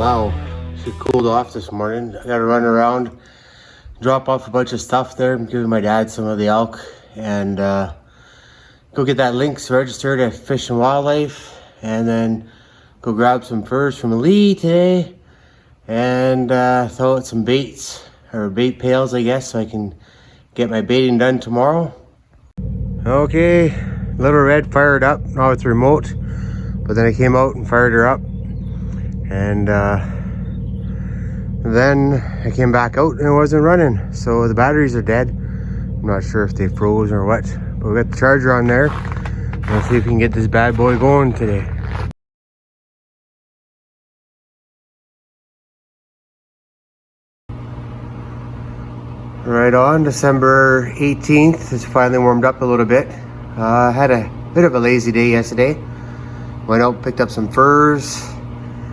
Wow, she cooled off this morning. I gotta run around, drop off a bunch of stuff there. I'm giving my dad some of the elk and go get that lynx registered at Fish and Wildlife, and then go grab some furs from Lee today and throw out some baits, or bait pails I guess, so I can get my baiting done tomorrow. Okay, Little Red fired up. Now it's remote, but then I came out and fired her up, and then I came back out and it wasn't running, so the batteries are dead. I'm not sure if they froze or what, but we got the charger on there. Let's see if we can get this bad boy going today. Right on, December 18th, it's finally warmed up a little bit. I had a bit of a lazy day yesterday. Went out, picked up some furs.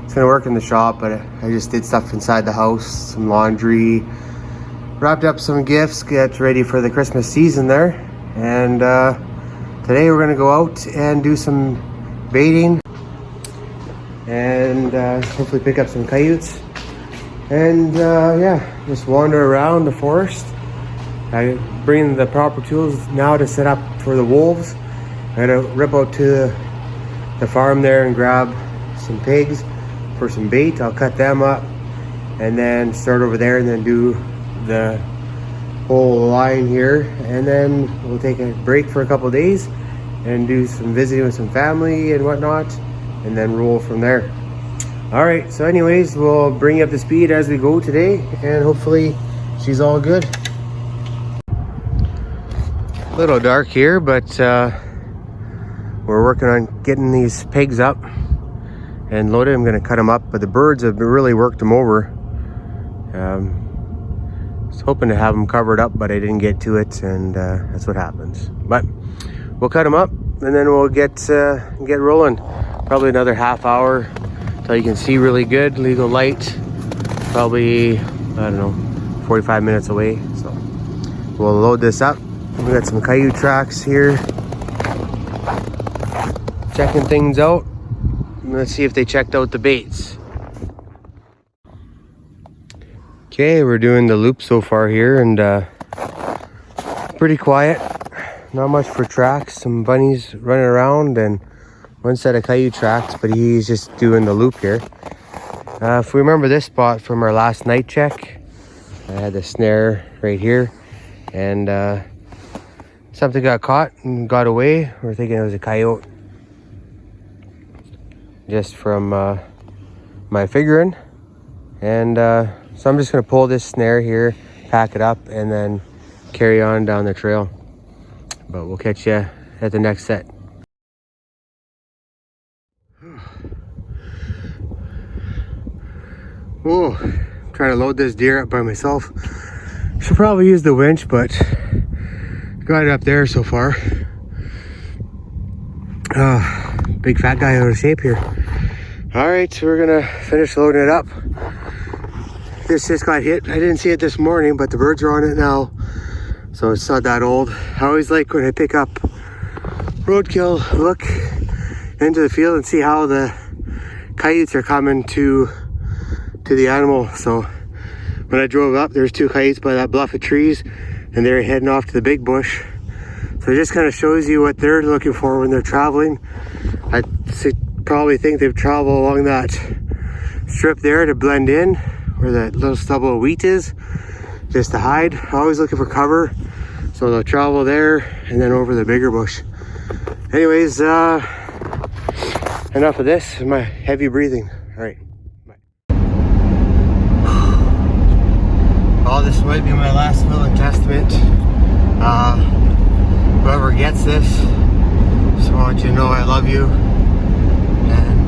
It's gonna work in the shop, but I just did stuff inside the house, some laundry, wrapped up some gifts, get ready for the Christmas season there. And today we're gonna go out and do some baiting and hopefully pick up some coyotes. And yeah, just wander around the forest. I bring the proper tools now to set up for the wolves. I gotta rip out to the farm there and grab some pigs for some bait. I'll cut them up and then start over there and then do the whole line here. And then we'll take a break for a couple of days and do some visiting with some family and whatnot, and then roll from there. All right, so anyways, we'll bring you up to speed as we go today, and hopefully she's all good. A little dark here, but we're working on getting these pigs up and loaded. I'm gonna cut them up, but the birds have really worked them over. I was hoping to have them covered up, but I didn't get to it, and that's what happens. But we'll cut them up, and then we'll get rolling. Probably another half hour so you can see really good, legal light. Probably, I don't know, 45 minutes away. So we'll load this up. We got some coyote tracks here. Checking things out. Let's see if they checked out the baits. Okay, we're doing the loop so far here, and pretty quiet. Not much for tracks. Some bunnies running around and one set of coyote tracks, but he's just doing the loop here. If we remember this spot from our last night check, I had the snare right here, and something got caught and got away. We're thinking it was a coyote, just from my figuring. And so I'm just gonna pull this snare here, pack it up, and then carry on down the trail. But we'll catch you at the next set. Whoa, I'm trying to load this deer up by myself. Should probably use the winch, but got it up there so far. Big fat guy out of shape here. All right, so we're gonna finish loading it up. This just got hit. I didn't see it this morning, but the birds are on it now, so it's not that old. I always like when I pick up roadkill, look into the field and see how the coyotes are coming to the animal. So when I drove up, there's two coyotes by that bluff of trees, and they're heading off to the big bush. So it just kind of shows you what they're looking for when they're traveling. I probably think they've traveled along that strip there to blend in where that little stubble of wheat is, just to hide. Always looking for cover, so they'll travel there and then over the bigger bush. Anyways, enough of this, my heavy breathing. All right. Oh, this might be my last will and testament. Whoever gets this, just want you to know I love you, and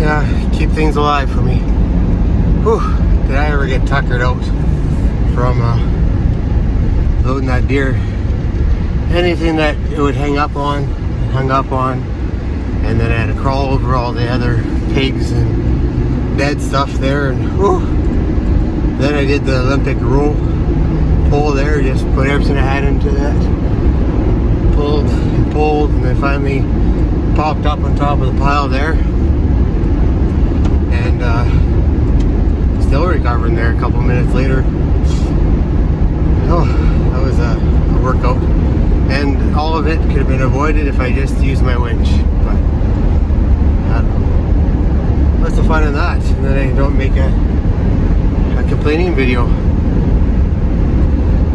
yeah, keep things alive for me. Whew, did I ever get tuckered out from loading that deer? Anything that it would hang up on, hung up on, and then I had to crawl over all the other pigs and dead stuff there, and whew. Then I did the Olympic roll pull there, just put everything I had into that. Pulled and pulled, and then finally popped up on top of the pile there. still recovering there a couple minutes later. Oh, that was a workout. And all of it could have been avoided if I just used my winch. But what's the fun in that? And then I don't make a complaining video.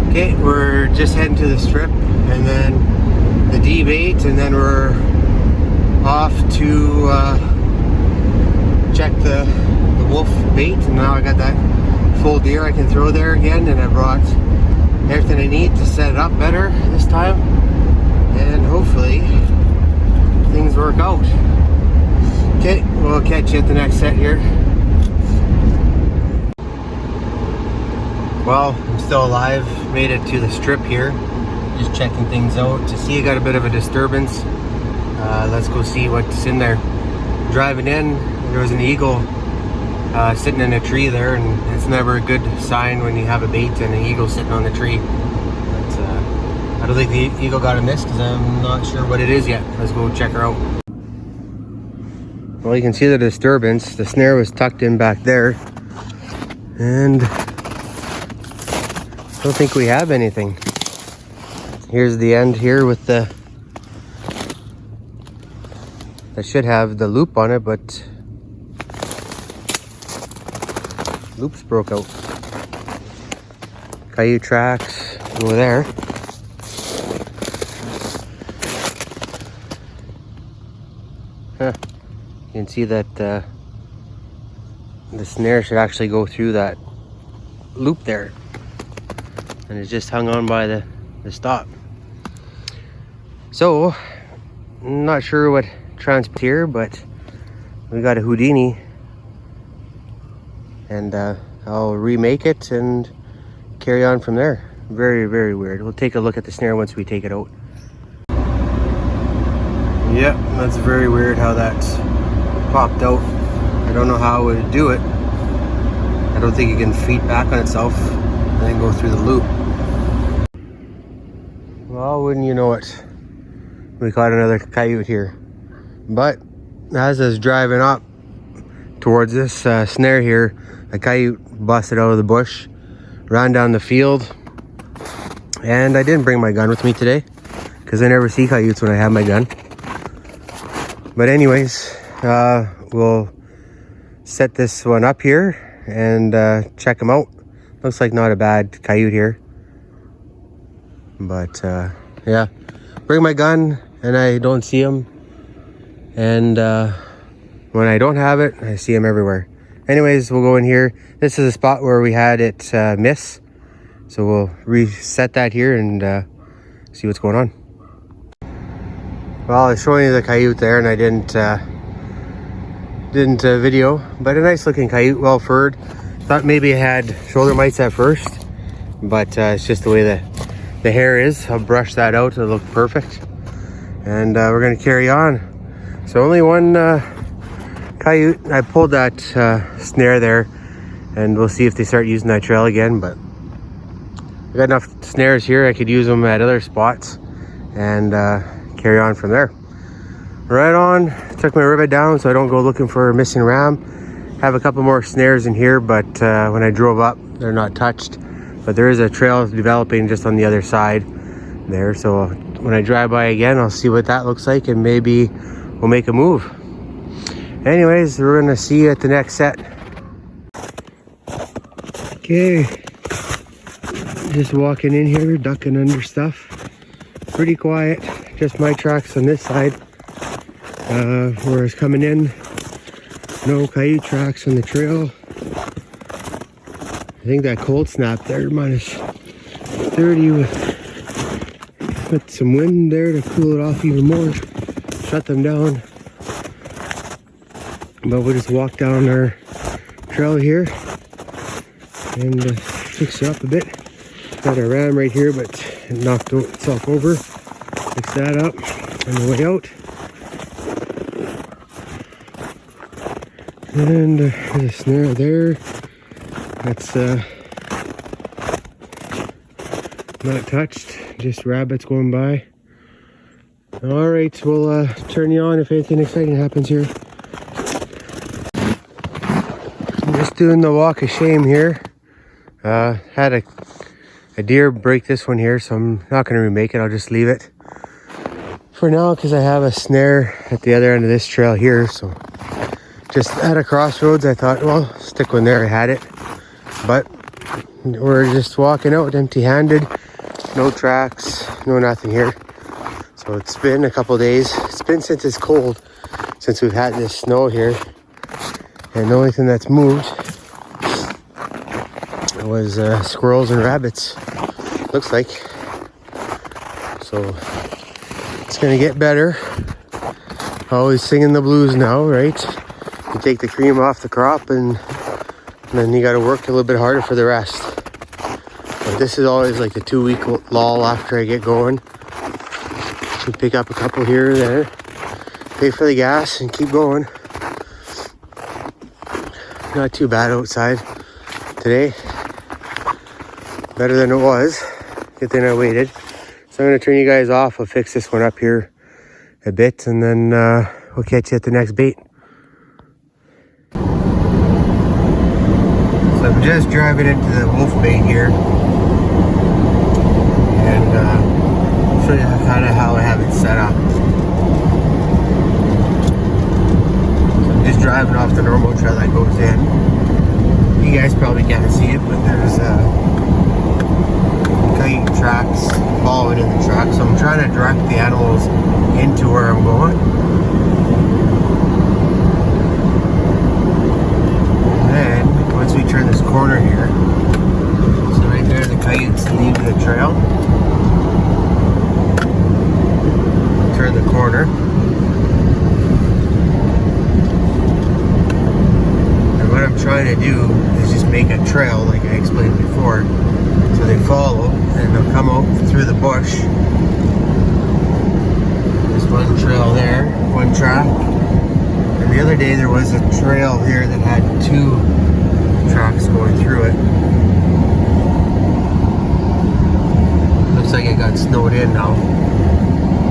Okay, we're just heading to the strip and then the D-bait, and then we're off to check the wolf bait. And now I got that full deer I can throw there again, and I brought everything I need to set it up better this time, and hopefully things work out. Okay, we'll catch you at the next set here. Well, I'm still alive, made it to the strip here, just checking things out to see I got a bit of a disturbance. Let's go see what's in there. Driving in, there was an eagle sitting in a tree there, and it's never a good sign when you have a bait and an eagle sitting on the tree. But I don't think the eagle got a miss because I'm not sure what it is yet. Let's go check her out. Well, you can see the disturbance. The snare was tucked in back there, and I don't think we have anything. Here's the end here with the, that should have the loop on it, but loops broke out. Coyote tracks over there. Huh. You can see that the snare should actually go through that loop there, and it's just hung on by the stop. So, I'm not sure what transpired here, but we got a Houdini, and I'll remake it and carry on from there. Very, very weird. We'll take a look at the snare once we take it out. Yep, that's very weird how that popped out. I don't know how it would do it. I don't think it can feed back on itself and then go through the loop. Well, wouldn't you know it, we caught another coyote here. But as I was driving up towards this snare here, a coyote busted out of the bush, ran down the field, and I didn't bring my gun with me today because I never see coyotes when I have my gun. But anyways, we'll set this one up here and check him out. Looks like not a bad coyote here. But yeah, bring my gun and I don't see him. And when I don't have it, I see him everywhere. Anyways, we'll go in here. This is a spot where we had it miss. So we'll reset that here and see what's going on. Well, I was showing you the coyote there and I didn't video, but a nice looking coyote, well furred. Thought maybe it had shoulder mites at first, but it's just the way the hair is. I'll brush that out, it'll look perfect. And we're gonna carry on. So only one coyote. I pulled that snare there, and we'll see if they start using that trail again, but I got enough snares here, I could use them at other spots and carry on from there. Right on, took my rivet down so I don't go looking for a missing ram. Have a couple more snares in here, but when I drove up, they're not touched. But there is a trail developing just on the other side there. So when I drive by again, I'll see what that looks like and maybe we'll make a move. Anyways, we're gonna see you at the next set. Okay, just walking in here, ducking under stuff. Pretty quiet, just my tracks on this side. Whereas coming in, no coyote tracks on the trail. I think that cold snap there, minus 30 with some wind there to cool it off even more, shut them down. But we'll just walk down our trail here and fix it up a bit. Got a ram right here, but it knocked itself over. Fix that up on the way out. And there's a snare there. That's not touched, just rabbits going by. All right, we'll turn you on if anything exciting happens here. Just doing the walk of shame here. Had a deer break this one here, so I'm not going to remake it. I'll just leave it for now because I have a snare at the other end of this trail here. So just at a crossroads, I thought, well, stick one there. I had it, but we're just walking out empty-handed. No tracks, no nothing here. So it's been a couple days. It's been since it's cold, since we've had this snow here. And the only thing that's moved was squirrels and rabbits, looks like. So it's gonna get better. Always singing the blues now, right? You take the cream off the crop and then you gotta work a little bit harder for the rest. But this is always like a 2-week lull after I get going. You pick up a couple here or there, pay for the gas and keep going. Not too bad outside today. Better than it was. Good thing I waited. So I'm going to turn you guys off. I'll fix this one up here a bit and then we'll catch you at the next bait. So I'm just driving into the wolf bait here. And show you kind of how I have it set up. So I'm just driving off the normal trail that goes in. You guys probably can't see it, but there's coyote tracks following in the truck. So I'm trying to direct the animals into where I'm going. And then once we turn this corner here, so right there the coyotes leave the trail. Turn the corner. And what I'm trying to do is just make a trail like I explained before. So they follow and they'll come out through the bush. There's one trail there, one track. And the other day there was a trail here that had 2 tracks going through it. Looks like it got snowed in now.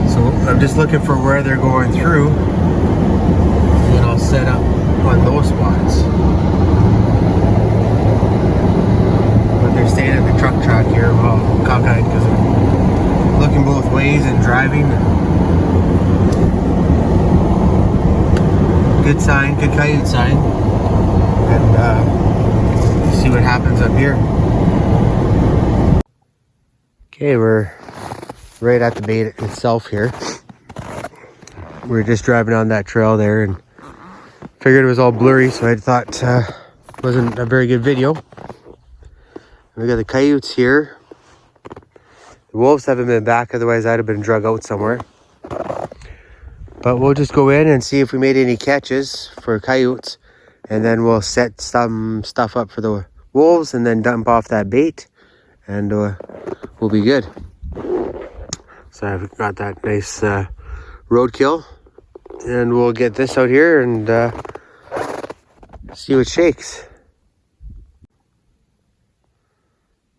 So I'm just looking for where they're going through. And then I'll set up on those spots. They're staying at the truck track here. Well, cockeyed because I'm looking both ways and driving. Good sign, good coyote sign. And see what happens up here. Okay, we're right at the bait itself here. We're just driving on that trail there and figured it was all blurry, so I thought it wasn't a very good video. We got the coyotes here. The wolves haven't been back, otherwise I'd have been drug out somewhere. But we'll just go in and see if we made any catches for coyotes. And then we'll set some stuff up for the wolves and then dump off that bait. And we'll be good. So I've got that nice roadkill. And we'll get this out here and see what shakes.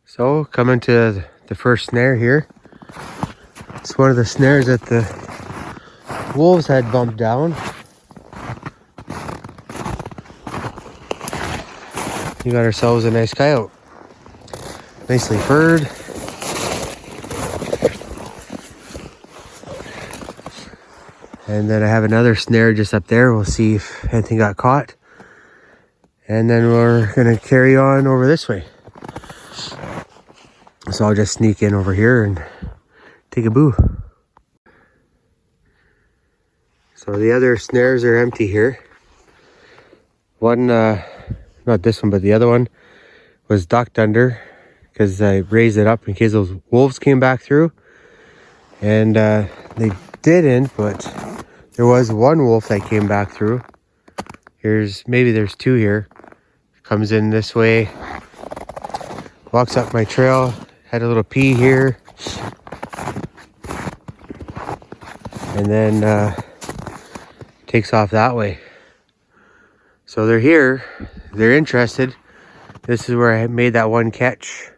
So, coming to the first snare here. It's one of the snares that the wolves had bumped down. We got ourselves a nice coyote. Nicely furred. And then I have another snare just up there. We'll see if anything got caught. And then we're going to carry on over this way. So I'll just sneak in over here and take a boo. So the other snares are empty here. One, not this one, but the other one was ducked under because I raised it up in case those wolves came back through. And they didn't, but there was one wolf that came back through. Maybe there's 2 here. Comes in this way, walks up my trail. Had a little pee here. And then takes off that way. So they're here. They're interested. This is where I made that one catch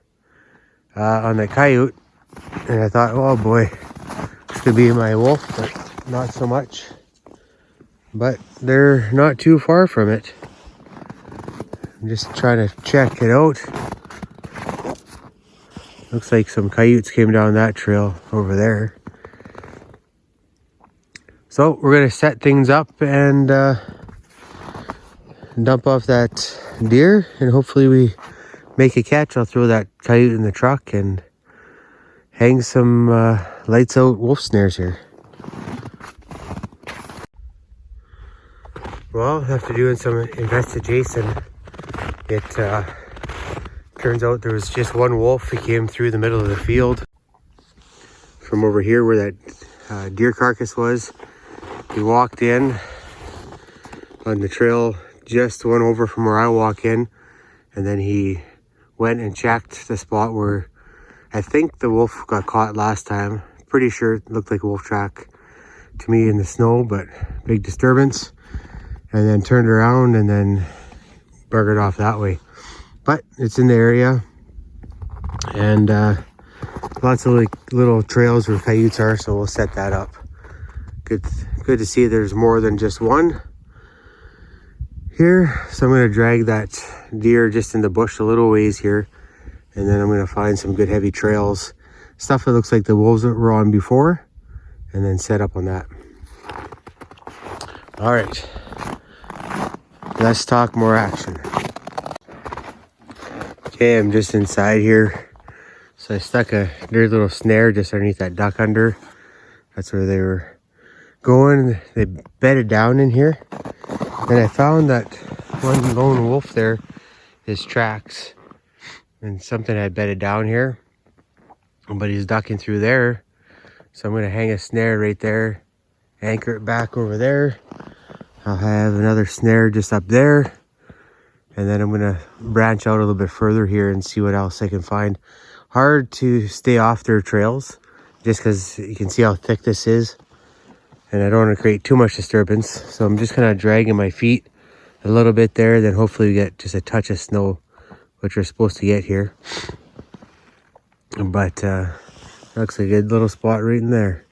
on the coyote. And I thought, oh boy, this could be my wolf, but not so much. But they're not too far from it. I'm just trying to check it out. Looks like some coyotes came down that trail over there. So we're gonna set things up and dump off that deer, and hopefully we make a catch. I'll throw that coyote in the truck and hang some lights out wolf snares here. Well, after doing some investigation, it turns out there was just one wolf. He came through the middle of the field from over here where that deer carcass was. He walked in on the trail just one over from where I walk in, and then he went and checked the spot where I think the wolf got caught last time. Pretty sure it looked like a wolf track to me in the snow, but big disturbance. And then turned around and then buggered off that way. But it's in the area, and lots of like little trails where coyotes are, so we'll set that up. Good to see there's more than just one here. So I'm going to drag that deer just in the bush a little ways here, and then I'm going to find some good heavy trails, stuff that looks like the wolves that were on before, and then set up on that. All right, let's talk more action. Okay, I'm just inside here. So I stuck a dirty little snare just underneath that duck under. That's where they were going. They bedded down in here. And I found that one lone wolf there, his tracks, and something had bedded down here. But he's ducking through there. So I'm going to hang a snare right there, anchor it back over there. I'll have another snare just up there. And then I'm going to branch out a little bit further here and see what else I can find. Hard to stay off their trails just because you can see how thick this is. And I don't want to create too much disturbance. So I'm just kind of dragging my feet a little bit there. Then hopefully we get just a touch of snow, which we're supposed to get here. But looks like a good little spot right in there.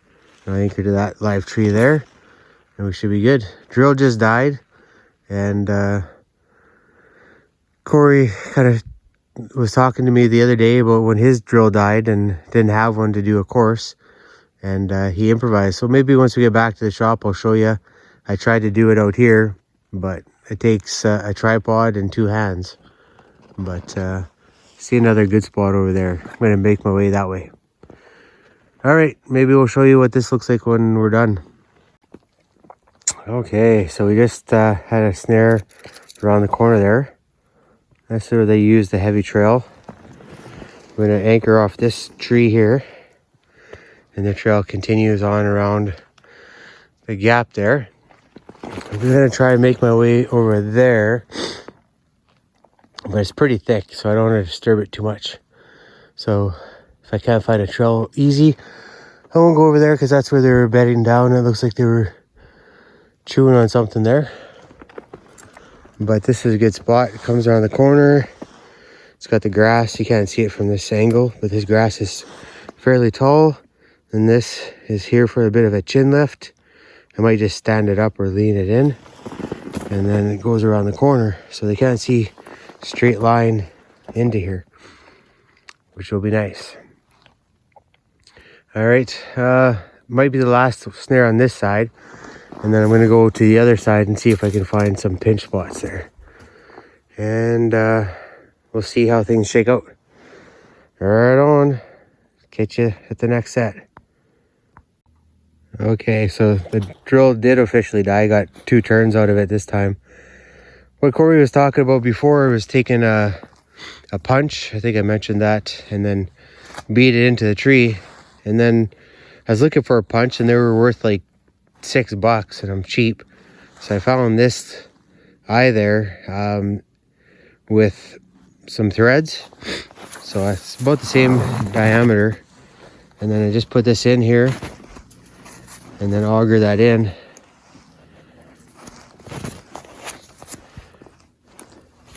I'll anchor to that live tree there. And we should be good. Drill just died. And Corey kind of was talking to me the other day about when his drill died and didn't have one to do a course. And he improvised. So maybe once we get back to the shop, I'll show you. I tried to do it out here, but it takes a tripod and 2 hands. But see another good spot over there. I'm going to make my way that way. All right, maybe we'll show you what this looks like when we're done. Okay, so we just had a snare around the corner there. That's where they use the heavy trail. We're going to anchor off this tree here. And the trail continues on around the gap there. I'm going to try and make my way over there. But it's pretty thick, so I don't want to disturb it too much. So if I can't find a trail easy, I won't go over there because that's where they were bedding down. It looks like they were chewing on something there. But this is a good spot. It comes around the corner. It's got the grass. You can't see it from this angle, but this grass is fairly tall. And this is here for a bit of a chin lift. I might just stand it up or lean it in. And then it goes around the corner. So they can't see straight line into here, which will be nice. All right. Might be the last snare on this side. And then I'm going to go to the other side and see if I can find some pinch spots there. And we'll see how things shake out. Right on. Catch you at the next set. Okay, so the drill did officially die. I got 2 turns out of it this time. What Corey was talking about before was taking a punch. I think I mentioned that. And then beat it into the tree. And then I was looking for a punch and they were worth like $6 and I'm cheap. So I found this eye there with some threads. So it's about the same diameter. And then I just put this in here. And then auger that in.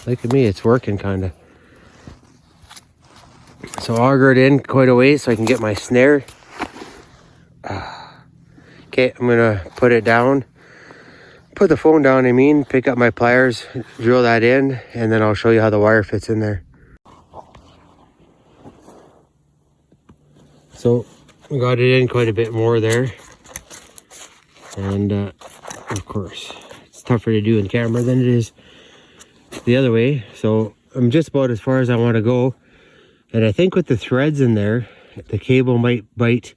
Look at me, it's working kind of. So auger it in quite a ways so I can get my snare. Okay, I'm gonna put it down. put the phone down, pick up my pliers, drill that in, and then I'll show you how the wire fits in there. So we got it in quite a bit more there. And of course, it's tougher to do in camera than it is the other way. So I'm just about as far as I want to go. And I think with the threads in there, the cable might bite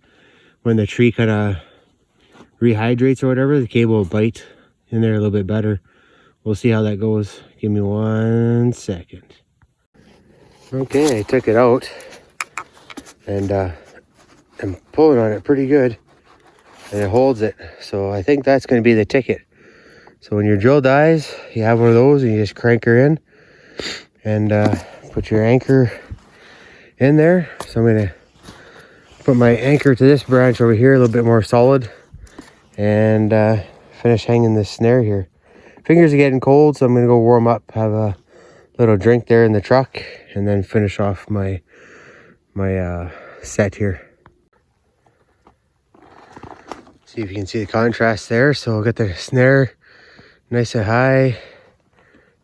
when the tree kind of rehydrates or whatever. The cable will bite in there a little bit better. We'll see how that goes. Give me 1 second. Okay, I took it out and I'm pulling on it pretty good and it holds it. So I think that's going to be the ticket. So when your drill dies, you have one of those and you just crank her in and put your anchor in there. So I'm going to put my anchor to this branch over here a little bit more solid and finish hanging this snare here. Fingers are getting cold, so I'm going to go warm up, have a little drink there in the truck, and then finish off my set here. See if you can see the contrast there. So I'll get the snare nice and high,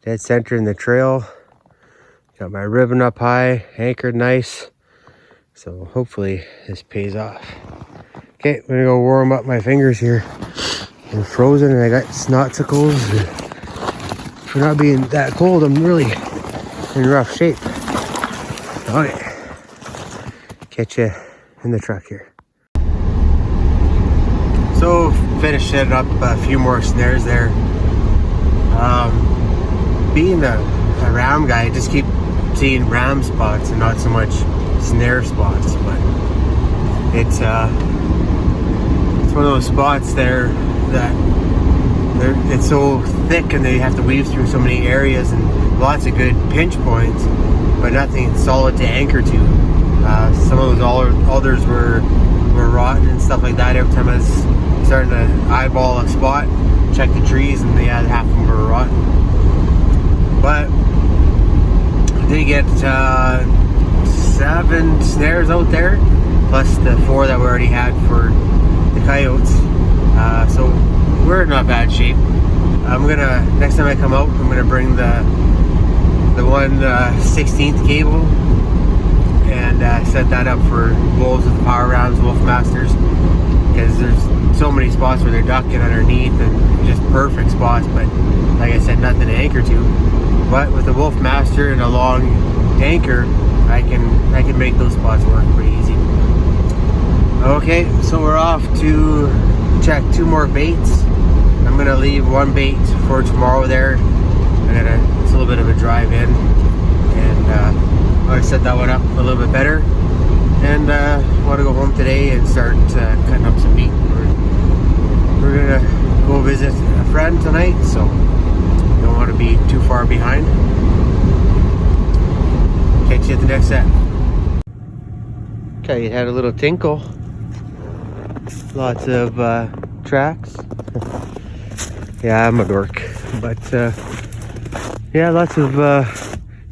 dead center in the trail. Got my ribbon up high, anchored nice. So hopefully this pays off. Okay, I'm gonna go warm up my fingers here. I'm frozen and I got snotsicles. For not being that cold, I'm really in rough shape. Okay, catch you in the truck here. So finished setting up a few more snares there. Being a ram guy, I just keep seeing ram spots and not so much snare spots, but it's one of those spots there that it's so thick and they have to weave through so many areas and lots of good pinch points, but nothing solid to anchor to. Some of those alders were rotten and stuff like that. Every time I was starting to eyeball a spot, check the trees, and they had half of them were rotten. But I did get 7 snares out there, plus the 4 that we already had for the coyotes. So we're in not bad shape. Next time I come out, I'm gonna bring the 1/16 cable and set that up for wolves with power rams, wolf masters, because there's so many spots where they're ducking underneath and just perfect spots, but like I said, nothing to anchor to. But with a wolf master and a long anchor, I can make those spots work pretty easy. Okay, so we're off to check 2 more baits. I'm gonna leave 1 bait for tomorrow there. It's a little bit of a drive in, and I set that one up a little bit better. And I want to go home today and start cutting up some meat. We're gonna go visit a friend tonight, so don't want to be too far behind. Catch you at the next set. Okay, it had a little tinkle. Lots of tracks. Yeah, I'm a dork, but yeah, lots of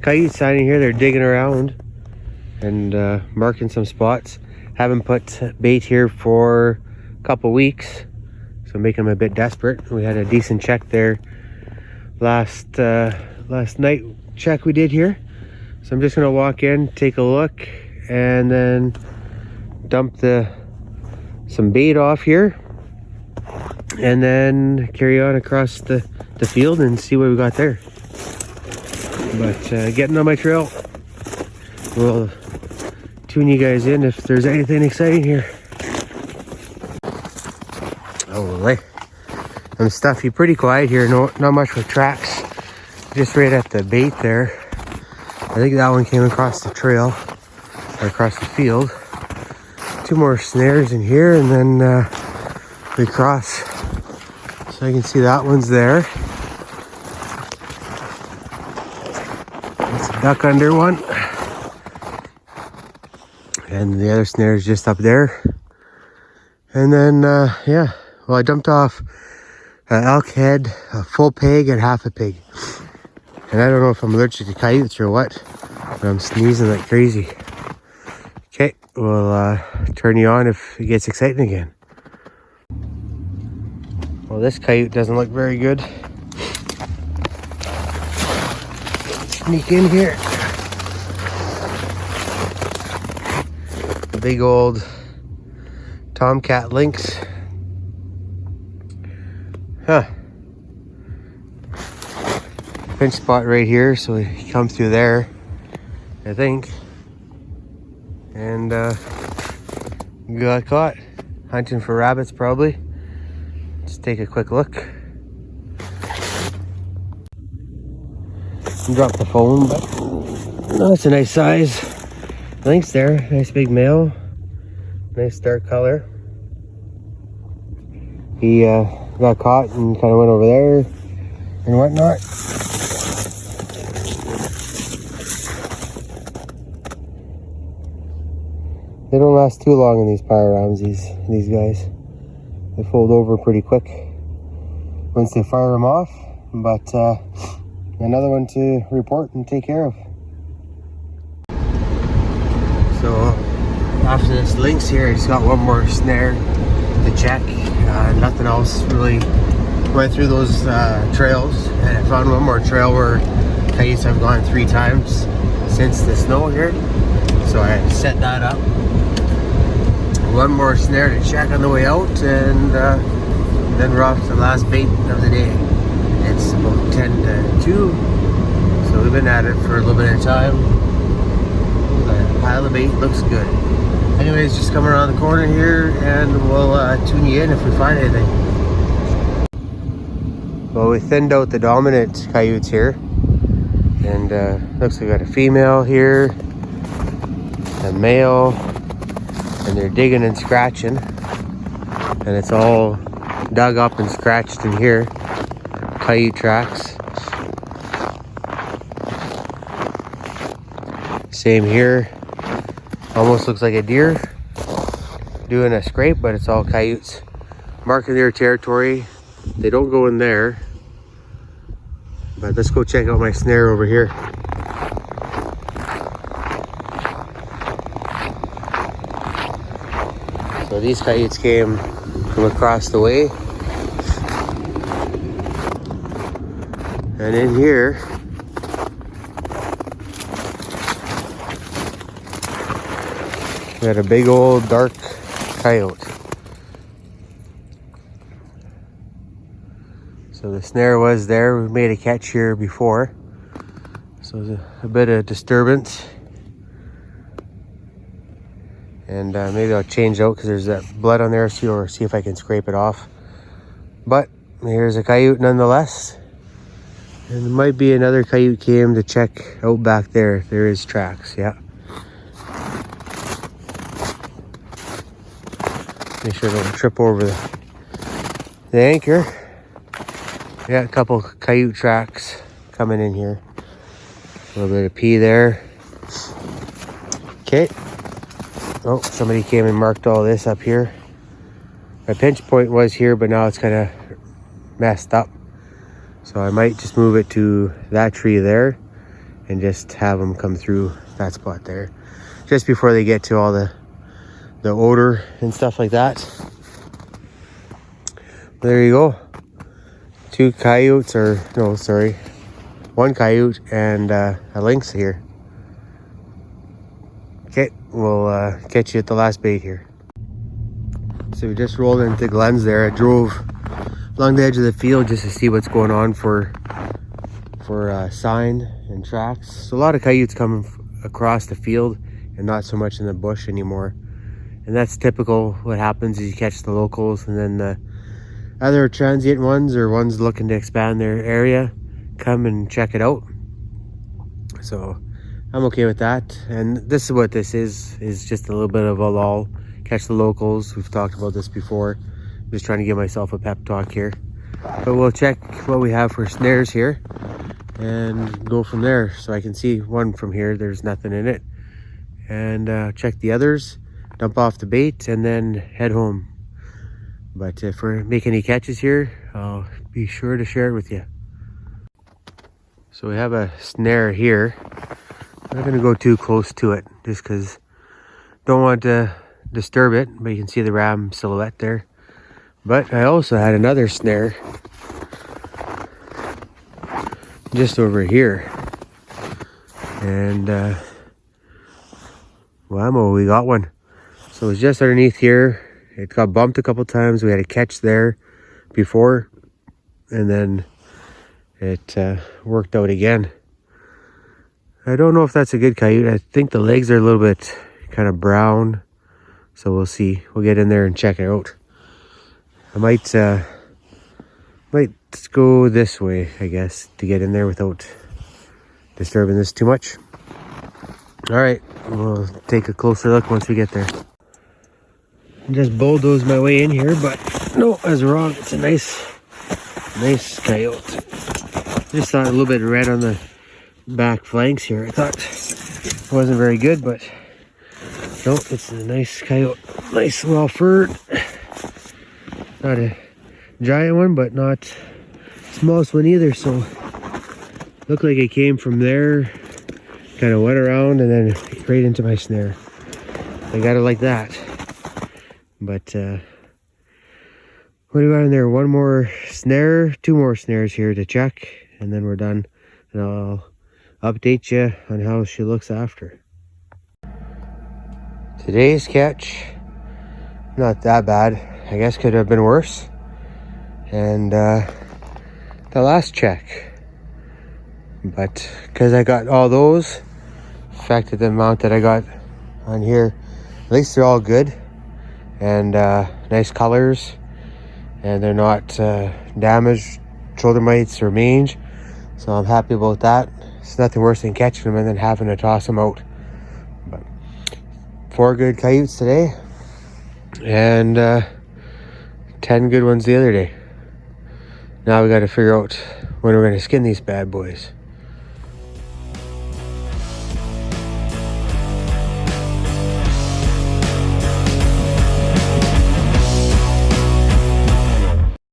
coyotes signing here. They're digging around and marking some spots. Haven't put bait here for a couple weeks, so making them a bit desperate. We had a decent check there last night check we did here, so I'm just gonna walk in, take a look, and then dump some bait off here, and then carry on across the field and see what we got there. But getting on my trail, we'll tune you guys in if there's anything exciting here. Oh, I'm stuffy, pretty quiet here. Not much with tracks, just right at the bait there. I think that one came across the trail or across the field. 2 more snares in here, and then we cross, so I can see that one's there. That's a duck under one, and the other snare is just up there. And then yeah, well, I dumped off an elk head, a full pig, and half a pig. And I don't know if I'm allergic to coyotes or what, but I'm sneezing like crazy. Okay, we'll turn you on if it gets exciting again. Well, this coyote doesn't look very good. Sneak in here. A big old tomcat lynx. Huh. Pinch spot right here, so he comes through there, I think. And got caught. Hunting for rabbits, probably. Let's take a quick look. Drop the phone, but no, that's a nice size lynx there. Nice big male. Nice dark color. He got caught and kind of went over there and whatnot. They don't last too long in these panoramas, these guys. They fold over pretty quick once they fire them off. But another one to report and take care of. So after this lynx here, I just got one more snare to check. Nothing else really. Went through those trails, and I found one more trail where coyotes have gone 3 times since the snow here. So I set that up. One more snare to check on the way out, and then we're off to the last bait of the day. It's about 10 to 2, so we've been at it for a little bit of time. The pile of bait looks good. Anyways, just coming around the corner here, and we'll tune you in if we find anything. Well, we thinned out the dominant coyotes here, and looks like we got a female here, a male, and they're digging and scratching, and it's all dug up and scratched in here. Coyote tracks. Same here. Almost looks like a deer doing a scrape, but it's all coyotes marking their territory. They don't go in there, but let's go check out my snare over here. So these coyotes came from across the way, and in here we got a big old dark coyote. So the snare was there. We made a catch here before, so there's a bit of disturbance. And maybe I'll change out because there's that blood on there, or see if I can scrape it off. But here's a coyote nonetheless. And there might be another coyote came to check out back there. There is tracks, yeah. Make sure I don't trip over the anchor. Yeah, a couple coyote tracks coming in here. A little bit of pee there. Okay. Oh, somebody came and marked all this up here. My pinch point was here, but now it's kind of messed up. So I might just move it to that tree there and just have them come through that spot there. Just before they get to all the odor and stuff like that. There you go. 2 coyotes, or no, sorry. 1 coyote and a lynx here. Okay, we'll catch you at the last bait here. So we just rolled into Glenn's there. I drove along the edge of the field just to see what's going on for sign and tracks. So a lot of coyotes coming across the field and not so much in the bush anymore. And that's typical. What happens is you catch the locals, and then the other transient ones or ones looking to expand their area come and check it out. So I'm okay with that. And this is what this is just a little bit of a lull. Catch the locals. We've talked about this before. Just trying to give myself a pep talk here. But we'll check what we have for snares here and go from there. So I can see one from here. There's nothing in it. And check the others, dump off the bait, and then head home. But if we make any catches here, I'll be sure to share it with you. So we have a snare here. I'm not going to go too close to it just because don't want to disturb it, but you can see the ram silhouette there. But I also had another snare just over here. And whammo, we got one. So it was just underneath here. It got bumped a couple times. We had a catch there before, and then it worked out again. I don't know if that's a good coyote. I think the legs are a little bit kind of brown, so we'll see. We'll get in there and check it out. I might go this way, I guess, to get in there without disturbing this too much. All right, we'll take a closer look once we get there. Just bulldozed my way in here, but no, I was wrong. It's a nice coyote. Just thought a little bit of red on the back flanks here. I thought it wasn't very good, but no, it's a nice coyote. Nice, well furred. Not a giant one, but not smallest one either. So looked like it came from there, kind of went around and then right into my snare. I got it like that. But what do we got in there? One more snare, two more snares here to check, and then we're done. And I'll update you on how she looks after. Today's catch, not that bad. I guess could have been worse. And the last check, but because I got all those, affected the amount that I got on here. At least they're all good and nice colors, and they're not damaged, shoulder mites or mange. So I'm happy about that. It's nothing worse than catching them and then having to toss them out. But 4 good coyotes today, and 10 good ones the other day. Now we got to figure out when we're going to skin these bad boys.